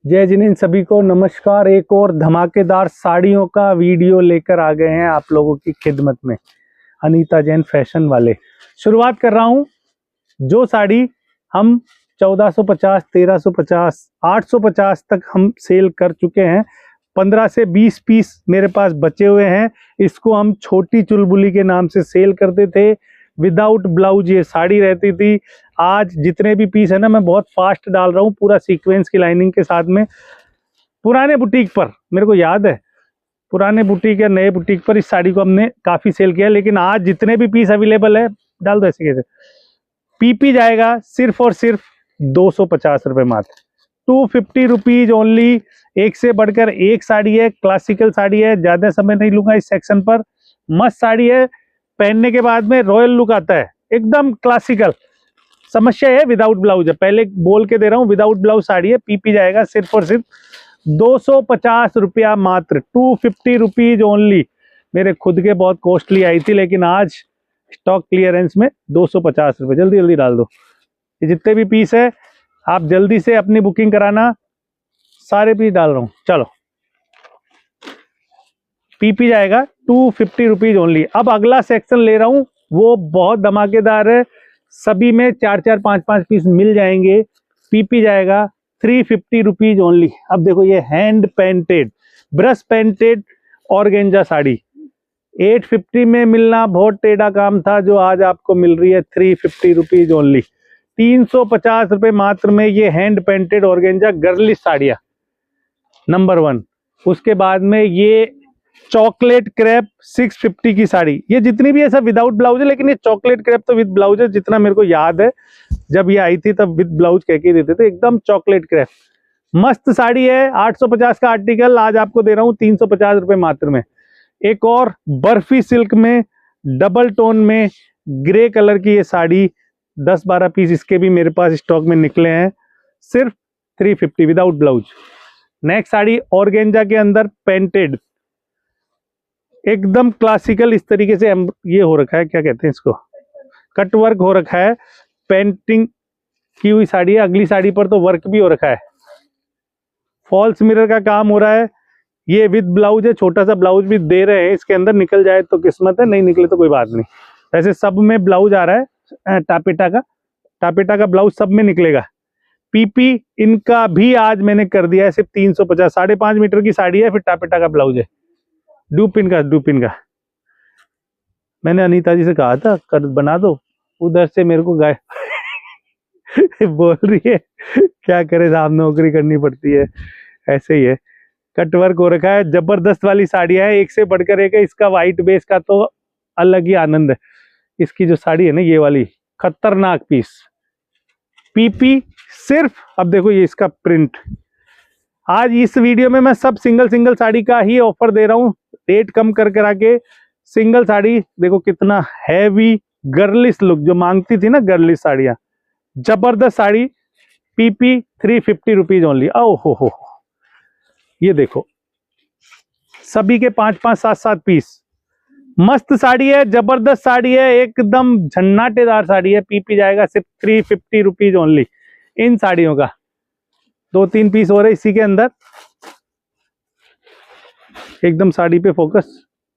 जय जिनेंद्र, सभी को नमस्कार। एक और धमाकेदार साड़ियों का वीडियो लेकर आ गए हैं आप लोगों की खिदमत में, अनीता जैन फैशन वाले। शुरुआत कर रहा हूं। जो साड़ी हम 1450, 1350, 850 तक हम सेल कर चुके हैं, 15 से 20 पीस मेरे पास बचे हुए हैं। इसको हम छोटी चुलबुली के नाम से सेल करते थे। विदाउट ब्लाउज ये साड़ी रहती थी। आज जितने भी पीस है ना, मैं बहुत फास्ट डाल रहा हूँ, पूरा सीक्वेंस की लाइनिंग के साथ में। पुराने बुटीक पर, मेरे को याद है, पुराने बुटीक या नए बुटीक पर इस साड़ी को हमने काफी सेल किया, लेकिन आज जितने भी पीस अवेलेबल है, डाल दो ऐसे कैसे, पीपी जाएगा सिर्फ और सिर्फ 250 रुपए मात्र। 250 रुपीज ओनली। एक से बढ़कर एक साड़ी है, क्लासिकल साड़ी है, ज्यादा समय नहीं लूंगा इस सेक्शन पर। मस्त साड़ी है, पहनने के बाद में रॉयल लुक आता है, एकदम क्लासिकल। समस्या है विदाउट ब्लाउज है, पहले बोल के दे रहा हूँ, विदाउट ब्लाउज साड़ी है। पीपी जाएगा सिर्फ और सिर्फ 250 रुपया मात्र। 250 रुपीज ओनली। मेरे खुद के बहुत कॉस्टली आई थी, लेकिन आज स्टॉक क्लियरेंस में 250 रुपये। जल्दी जल्दी डाल दो। ये जितने भी पीस है आप जल्दी से अपनी बुकिंग कराना। सारे पीस डाल रहा हूँ, चलो। पीपी जाएगा 250 रुपीज ओनली। अब अगला सेक्शन ले रहा हूँ, वो बहुत धमाकेदार है। सभी में 4-4, 5-5 पीस मिल जाएंगे। पीपी जाएगा 350 रुपीज ओनली। अब देखो, ये hand painted, brush painted organza sari 850 में मिलना बहुत टेढ़ा काम था, जो आज आपको मिल रही है 350 रुपीज ओनली। 350 रुपये मात्र में ये हैंड पेंटेड ऑर्गेंजा गर्लिश साड़ियाँ नंबर 1। उसके बाद में ये चॉकलेट क्रेप 650 की साड़ी। ये जितनी भी है सब विदाउट ब्लाउज है, लेकिन ये चॉकलेट क्रेप तो विद ब्लाउज है। जितना मेरे को याद है, जब ये आई थी तब विद ब्लाउज कह के देते थे। एकदम चॉकलेट क्रेप मस्त साड़ी है। 850 का आर्टिकल आज आपको दे रहा हूँ 350 रुपये मात्र में। एक और बर्फी सिल्क में डबल टोन में ग्रे कलर की ये साड़ी, 10-12 पीस इसके भी मेरे पास स्टॉक में निकले हैं, सिर्फ 350 without blouse. Next sari organza के अंदर पेंटेड, एकदम क्लासिकल। इस तरीके से ये हो रखा है, क्या कहते हैं इसको, कट वर्क हो रखा है, पेंटिंग की हुई साड़ी है। अगली साड़ी पर तो वर्क भी हो रखा है, फॉल्स मिरर का काम हो रहा है। ये विद ब्लाउज है, छोटा सा ब्लाउज भी दे रहे हैं इसके अंदर। निकल जाए तो किस्मत है, नहीं निकले तो कोई बात नहीं। वैसे सब में ब्लाउज आ रहा है, टापेटा का ब्लाउज सब में निकलेगा। पीपी इनका भी आज मैंने कर दिया है सिर्फ 350। 5.5 मीटर की साड़ी है, फिर टापेटा का ब्लाउज है, डूपिन का। मैंने अनीता जी से कहा था कर बना दो, उधर से मेरे को गाय बोल रही है क्या करे साहब, नौकरी करनी पड़ती है, ऐसे ही है। कटवर्क हो रखा है, जबरदस्त वाली साड़ियां है, एक से बढ़कर एक है। इसका व्हाइट बेस का तो अलग ही आनंद है। इसकी जो साड़ी है ना, ये वाली खतरनाक पीस। पीपी सिर्फ, अब देखो ये इसका प्रिंट। आज इस वीडियो में मैं सब सिंगल साड़ी का ही ऑफर दे रहा हूँ, रेट कम कर करा के। सिंगल साड़ी देखो कितना हैवी गर्लिश लुक, जो मांगती थी ना गर्लिश साड़ियां, जबरदस्त साड़ी। PP 350 rupees only. ओ हो, ये देखो सभी के 5-5, 7-7 पीस। मस्त साड़ी है, जबरदस्त साड़ी है, एकदम झन्नाटेदार साड़ी है। पीपी जाएगा सिर्फ 350 रुपीज ओनली। इन साड़ियों का 2-3 पीस हो रहे इसी के अंदर। एकदम साड़ी पे फोकस,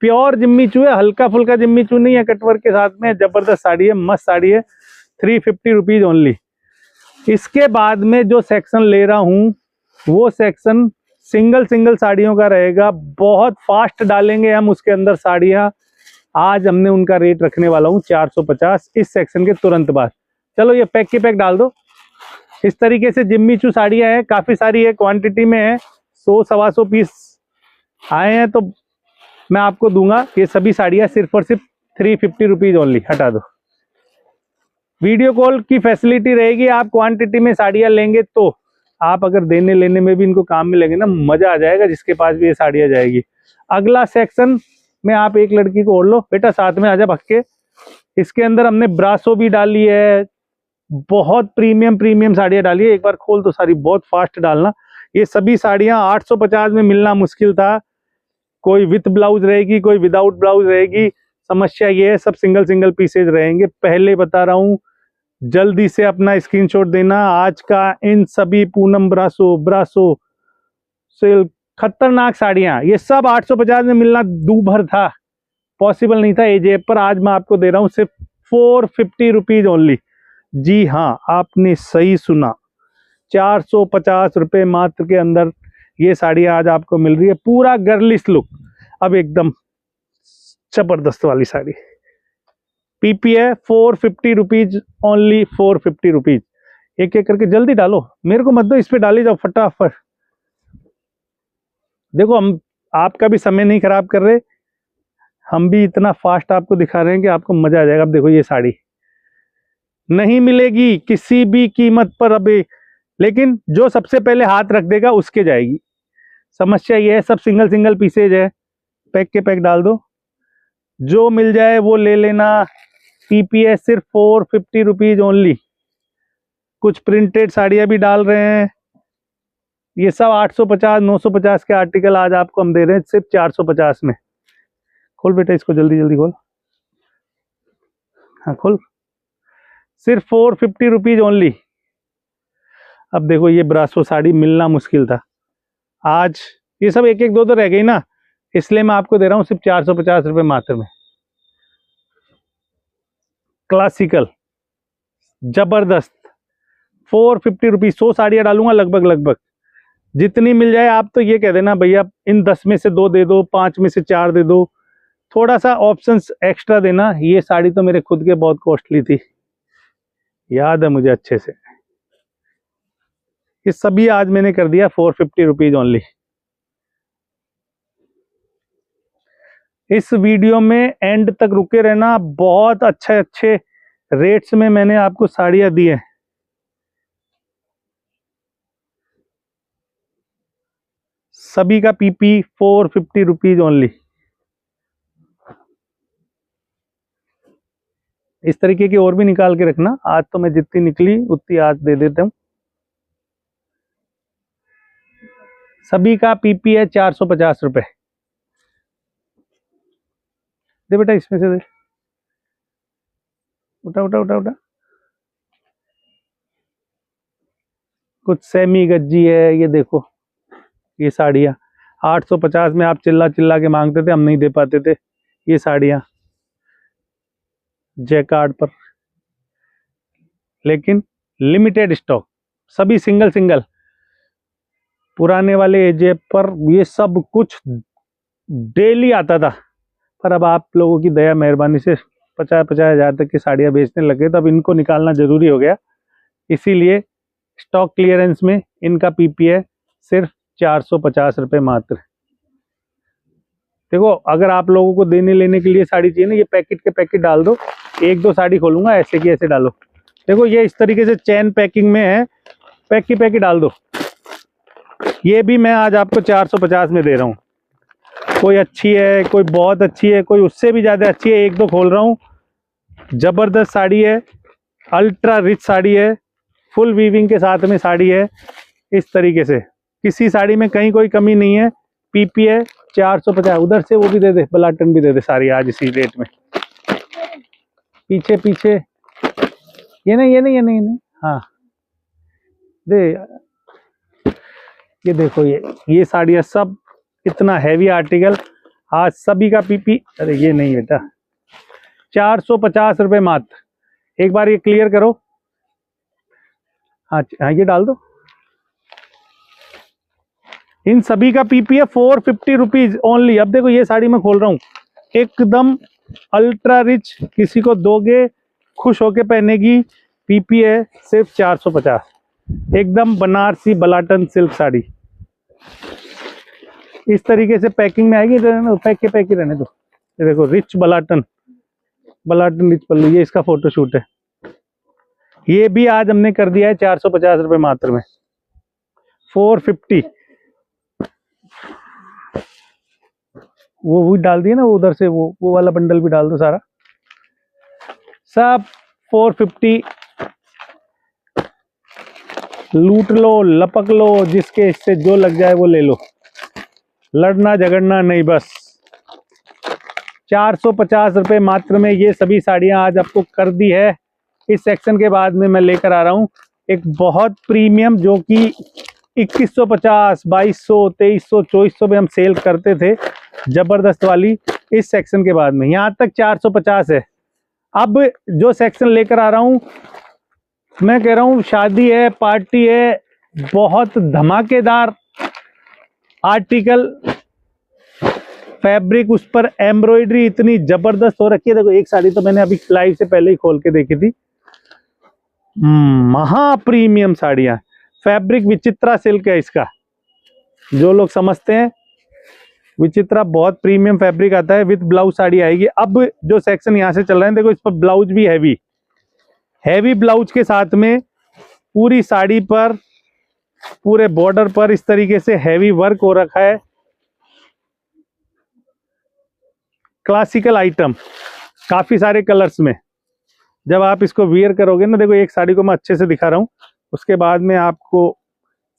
प्योर जिम्मी चू है, हल्का फुल्का जिम्मी चू नहीं है, कटवर्क के साथ में। जबरदस्त साड़ी है, मस्त साड़ी है, 350 रुपीज ओनली। इसके बाद में जो सेक्शन ले रहा हूं, वो सेक्शन सिंगल साड़ियों का रहेगा। बहुत फास्ट डालेंगे हम उसके अंदर साड़ियां। आज हमने उनका रेट रखने वाला हूं 450 इस सेक्शन के तुरंत बाद। चलो ये पैक के पैक डाल दो। इस तरीके से जिम्मी चू साड़ियां हैं, काफी सारी है, क्वांटिटी में है, 100-125 पीस आए हैं, तो मैं आपको दूंगा ये सभी साड़ियां सिर्फ और सिर्फ 350 रुपीज ओनली। हटा दो। वीडियो कॉल की फैसिलिटी रहेगी। आप क्वांटिटी में साड़ियां लेंगे तो आप अगर देने लेने में भी इनको काम में लेंगे ना, मजा आ जाएगा, जिसके पास भी ये साड़ियां जाएगी। अगला सेक्शन में आप एक लड़की को और लो, बेटा साथ में आजा भक्के। इसके अंदर हमने ब्रासो भी डाली है, बहुत प्रीमियम साड़ियां डाली है। एक बार खोल दो साड़ी, बहुत फास्ट डालना। ये सभी साड़ियां 850 में मिलना मुश्किल था। कोई विथ ब्लाउज रहेगी, कोई विदाउट ब्लाउज रहेगी। समस्या ये है, सब सिंगल पीसेज रहेंगे। पहले बता रहा हूं, जल्दी से अपना स्क्रीनशॉट देना। आज का इन सभी पूनम ब्रासो सिल्क, खतरनाक साड़ियां, ये सब 850 में मिलना दूभर था, पॉसिबल नहीं था एजेप पर। आज मैं आपको दे रहा हूं सिर्फ 450 रुपीज ओनली। जी हाँ, आपने सही सुना, 450 रुपये मात्र के अंदर ये साड़ी आज आपको मिल रही है। पूरा गर्लिश लुक, अब एकदम जबरदस्त वाली साड़ी। पीपी है 450 रुपीज ओनली, 450 रुपीज। एक एक करके जल्दी डालो, मेरे को मत दो, इस पे डाली जाओ फटाफट। देखो हम आपका भी समय नहीं खराब कर रहे, हम भी इतना फास्ट आपको दिखा रहे हैं कि आपको मजा आ जाएगा। अब देखो ये साड़ी नहीं मिलेगी किसी भी कीमत पर अभी, लेकिन जो सबसे पहले हाथ रख देगा उसके जाएगी। समस्या ये है, सब सिंगल सिंगल पीसेज है, पैक के पैक डाल दो, जो मिल जाए वो ले लेना। पीपीएस सिर्फ 450 रुपीज ओनली। कुछ प्रिंटेड साड़ियां भी डाल रहे हैं, ये सब 850 950 के आर्टिकल आज आपको हम दे रहे हैं सिर्फ 450 में। खोल बेटा इसको, जल्दी जल्दी खोल, हाँ खोल, सिर्फ 450 रुपीज ओनली। अब देखो ये ब्रासो साड़ी मिलना मुश्किल था, आज ये सब एक एक दो रह गई ना, इसलिए मैं आपको दे रहा हूं सिर्फ 450 रुपये मात्र में। क्लासिकल जबरदस्त 450 रुपीज। 100 साड़ियां डालूंगा लगभग लगभग, जितनी मिल जाए। आप तो ये कह देना भैया इन 10 में से 2 दे दो, 5 में से 4 दे दो, थोड़ा सा ऑप्शंस एक्स्ट्रा देना। ये साड़ी तो मेरे खुद के बहुत कॉस्टली थी, याद है मुझे अच्छे से। ये सभी आज मैंने कर दिया 450 रुपीज ओनली। इस वीडियो में एंड तक रुके रहना, बहुत अच्छे अच्छे रेट्स में मैंने आपको साड़ियां दी है। सभी का पीपी 450 रुपीज ओनली। इस तरीके की और भी निकाल के रखना, आज तो मैं जितनी निकली उतनी आज दे देता हूं। सभी का पीपी है 450 रुपए। दे बेटा इसमें से दे, उठा उठा उठा उठा। कुछ सेमी गज्जी है, ये देखो ये साड़ियाँ 850 में आप चिल्ला चिल्ला के मांगते थे, हम नहीं दे पाते थे। ये साड़ियाँ जैकार्ड पर, लेकिन लिमिटेड स्टॉक, सभी सिंगल सिंगल। पुराने वाले एजेप पर ये सब कुछ डेली आता था, पर अब आप लोगों की दया मेहरबानी से 50-50 हज़ार तक की साड़ियाँ बेचने लगे, तो अब इनको निकालना जरूरी हो गया। इसीलिए स्टॉक क्लियरेंस में इनका पीपी है सिर्फ 450 रुपये मात्र। देखो अगर आप लोगों को देने लेने के लिए साड़ी चाहिए ना, ये पैकेट के पैकेट डाल दो, 1-2 साड़ी खोलूंगा ऐसे की ऐसे डालो। देखो ये इस तरीके से चैन पैकिंग में है, पैक की पैकेट डाल दो। ये भी मैं आज आपको 450 में दे रहा हूँ। कोई अच्छी है, कोई बहुत अच्छी है, कोई उससे भी ज़्यादा अच्छी है, 1-2 खोल रहा हूँ। ज़बरदस्त साड़ी है, अल्ट्रा रिच साड़ी है, फुल वीविंग के साथ में साड़ी है। इस तरीके से किसी साड़ी में कहीं कोई कमी नहीं है। पीपी है 450। उधर से वो भी दे दे, बलाटन भी दे दे सारी आज इसी रेट में। पीछे पीछे ये नहीं, ये नहीं, ये नहीं, ये नहीं। हाँ दे, ये देखो ये साड़ियाँ सब इतना हैवी आर्टिकल, आज सभी का पीपी। अरे ये नहीं बेटा, 450 रुपये मात्र। एक बार ये क्लियर करो, हाँ ये डाल दो। इन सभी का पीपी है 450 रुपीज ओनली। अब देखो ये साड़ी मैं खोल रहा हूँ, एकदम अल्ट्रा रिच, किसी को दोगे खुश होके पहनेगी। पीपी है सिर्फ 450, एकदम बनारसी बलाटन सिल्क साड़ी। इस तरीके से पैकिंग में आएगी, पैक के पैक ही रहने दो। ये देखो रिच बलाटन, बलाटन रिच पल्लू, ये इसका फोटोशूट है। ये भी आज हमने कर दिया है 450 रुपये मात्र में, 450। वो डाल दिया ना, वो उधर से वो वाला बंडल भी डाल दो सारा, सब 450। लूट लो, लपक लो, जिसके इससे जो लग जाए वो ले लो, लड़ना झगड़ना नहीं, बस 450 रुपये मात्र में ये सभी साड़ियां आज आपको कर दी है। इस सेक्शन के बाद में मैं लेकर आ रहा हूं एक बहुत प्रीमियम, जो कि 2150, 2200, 2300, 2400 में हम सेल करते थे जबरदस्त वाली। इस सेक्शन के बाद में यहाँ तक 450 है। अब जो सेक्शन लेकर आ रहा हूँ, मैं कह रहा हूँ शादी है, पार्टी है, बहुत धमाकेदार आर्टिकल, फैब्रिक, उस पर एम्ब्रॉयडरी इतनी जबरदस्त हो रखी है। देखो एक साड़ी तो मैंने अभी लाइव से पहले ही खोल के देखी थी। महा प्रीमियम साड़ियां, फैब्रिक विचित्रा सिल्क है इसका। जो लोग समझते हैं, विचित्रा बहुत प्रीमियम फैब्रिक आता है। विद ब्लाउज साड़ी आएगी। अब जो सेक्शन यहाँ से चल रहे हैं, देखो इस पर ब्लाउज भी हैवी ब्लाउज के साथ में पूरी साड़ी पर, पूरे बॉर्डर पर इस तरीके से हैवी वर्क हो रखा है। क्लासिकल आइटम, काफी सारे कलर्स में। जब आप इसको वियर करोगे ना, देखो एक साड़ी को मैं अच्छे से दिखा रहा हूँ, उसके बाद में आपको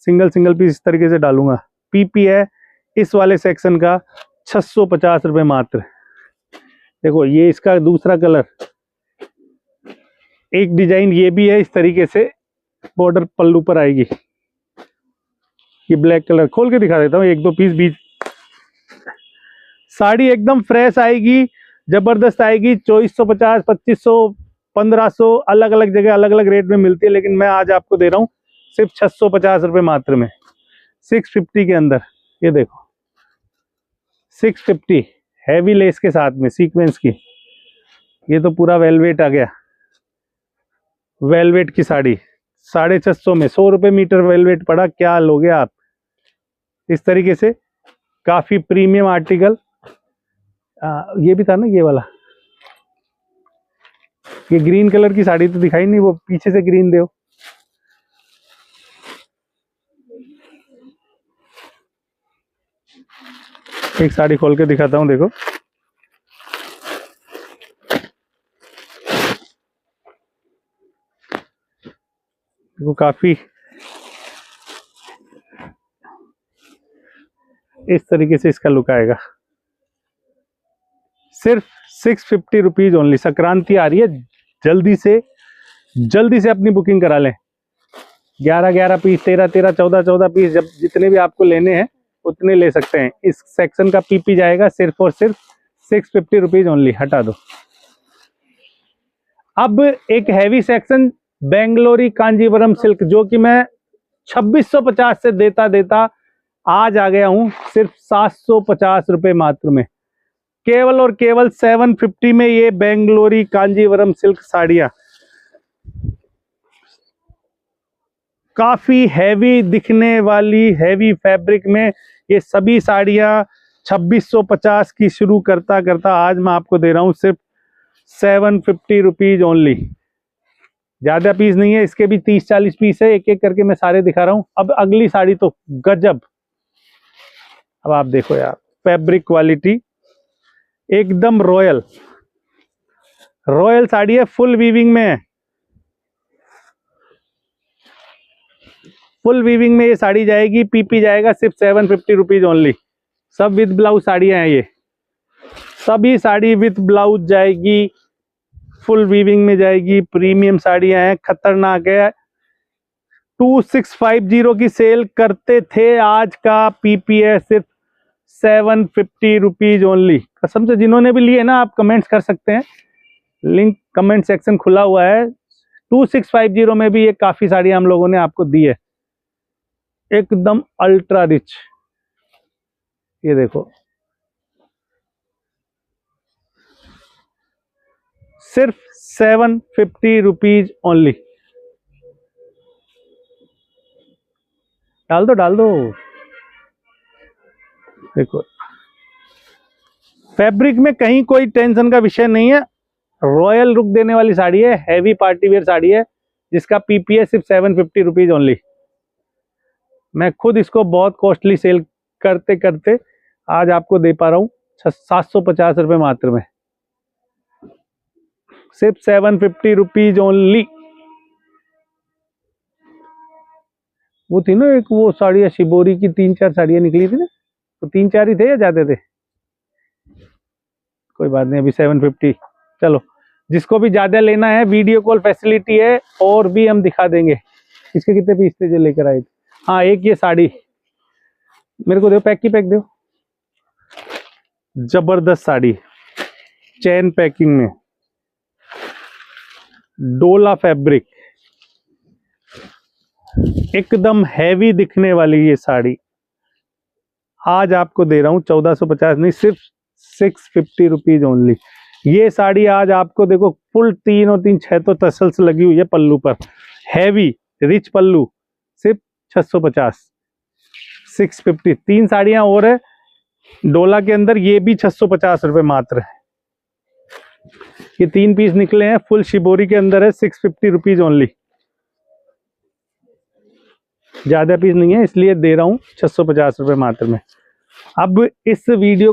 सिंगल पीस इस तरीके से डालूंगा। पीपी है इस वाले सेक्शन का 650 रुपये मात्र। देखो ये इसका दूसरा कलर, एक डिजाइन ये भी है इस तरीके से, बॉर्डर पल्लू पर आएगी। ये ब्लैक कलर खोल के दिखा देता हूँ, एक दो पीस बीच। साड़ी एकदम फ्रेश आएगी, जबरदस्त आएगी। 2450, 2500, 1500, अलग अलग जगह अलग अलग रेट में मिलती है, लेकिन मैं आज आपको दे रहा हूँ सिर्फ 650 रुपये मात्र में, 650 के अंदर। ये देखो 650 हैवी लेस के साथ में सीक्वेंस की। ये तो पूरा वेलवेट आ गया, वेलवेट की साड़ी 650 में, 100 रुपये मीटर वेलवेट पड़ा, क्या लोगे आप। इस तरीके से काफी प्रीमियम आर्टिकल। ये भी था ना ये वाला, ये ग्रीन कलर की साड़ी तो दिखाई नहीं, वो पीछे से ग्रीन दो। एक साड़ी खोल के दिखाता हूँ, देखो देखो काफी इस तरीके से इसका लुक आएगा। सिर्फ 650 रुपीज ओनली। संक्रांति आ रही है, जल्दी से अपनी बुकिंग करा लें। 11 पीस, 13 14 पीस, जब जितने भी आपको लेने हैं उतने ले सकते हैं। इस सेक्शन का पीपी जाएगा सिर्फ और सिर्फ 650 रुपीज ओनली। हटा दो। अब एक heavy section, Bangalori Kanjeevaram silk, जो कि मैं 2650 से देता आज आ गया हूं सिर्फ 750 रुपये मात्र में। केवल और केवल 750 में ये बेंगलोरी कांजीवरम सिल्क साड़ियां, काफी हैवी दिखने वाली हैवी फैब्रिक में ये सभी साड़ियां 2650 की शुरू करता आज मैं आपको दे रहा हूं सिर्फ 750 रुपीज ओनली। ज्यादा पीस नहीं है, इसके भी 30-40 पीस है, एक एक करके मैं सारे दिखा रहा हूं। अब अगली साड़ी तो गजब। अब आप देखो यार, फैब्रिक क्वालिटी एकदम रॉयल साड़ी है, फुल वीविंग में है। फुल वीविंग में ये साड़ी जाएगी, पीपी जाएगा सिर्फ 750 रुपीज ओनली। सब विद ब्लाउज साड़ियां हैं, ये सभी साड़ी विद ब्लाउज जाएगी, फुल वीविंग में जाएगी, प्रीमियम साड़ियां हैं, खतरनाक है। 2650 की सेल करते थे, आज का पीपी है सिर्फ 750 रुपीज ओनली। कसम से जिन्होंने भी लिए ना, आप कमेंट्स कर सकते हैं, लिंक कमेंट सेक्शन खुला हुआ है। 2650 में भी ये काफी साड़ियां हम लोगों ने आपको दी है, एकदम अल्ट्रा रिच। ये देखो सिर्फ 750 रुपीज ओनली। डाल दो। देखो फैब्रिक में कहीं कोई टेंशन का विषय नहीं है, रॉयल लुक देने वाली साड़ी है, हैवी पार्टी वेयर साड़ी है, जिसका पीपी है सिर्फ 750 रुपीज ओनली। मैं खुद इसको बहुत कॉस्टली सेल करते आज आपको दे पा रहा हूँ 750 रुपये मात्र में, सिर्फ 750 रुपीज ओनली। वो थी ना एक, वो साड़ियाँ शिबोरी की 3-4 साड़ियाँ निकली थी ना, तो 3-4 ही थे या ज्यादा थे? कोई बात नहीं, अभी 750। चलो, जिसको भी ज्यादा लेना है वीडियो कॉल फैसिलिटी है, और भी हम दिखा देंगे। इसके कितने पीस थे जो लेकर आए थे? हाँ एक ये साड़ी मेरे को दो, पैक की पैक दो। जबरदस्त साड़ी, चैन पैकिंग में, डोला फैब्रिक, एकदम हैवी दिखने वाली ये साड़ी आज आपको दे रहा हूं 1450 नहीं, सिर्फ 650 रुपीज ओनली। ये साड़ी आज आपको देखो फुल 3 और 3 6 तो टसल्स लगी हुई है पल्लू पर, हैवी रिच पल्लू, सिर्फ 650 650। 3 साड़ियां और है डोला के अंदर, ये भी 650 रुपए मात्र है। ये 3 पीस निकले हैं, फुल शिबोरी के अंदर है, 650 रुपीज ओनली। ज्यादा पीस नहीं है इसलिए दे रहा हूं 650 रुपए मात्र में। अब इस वीडियो का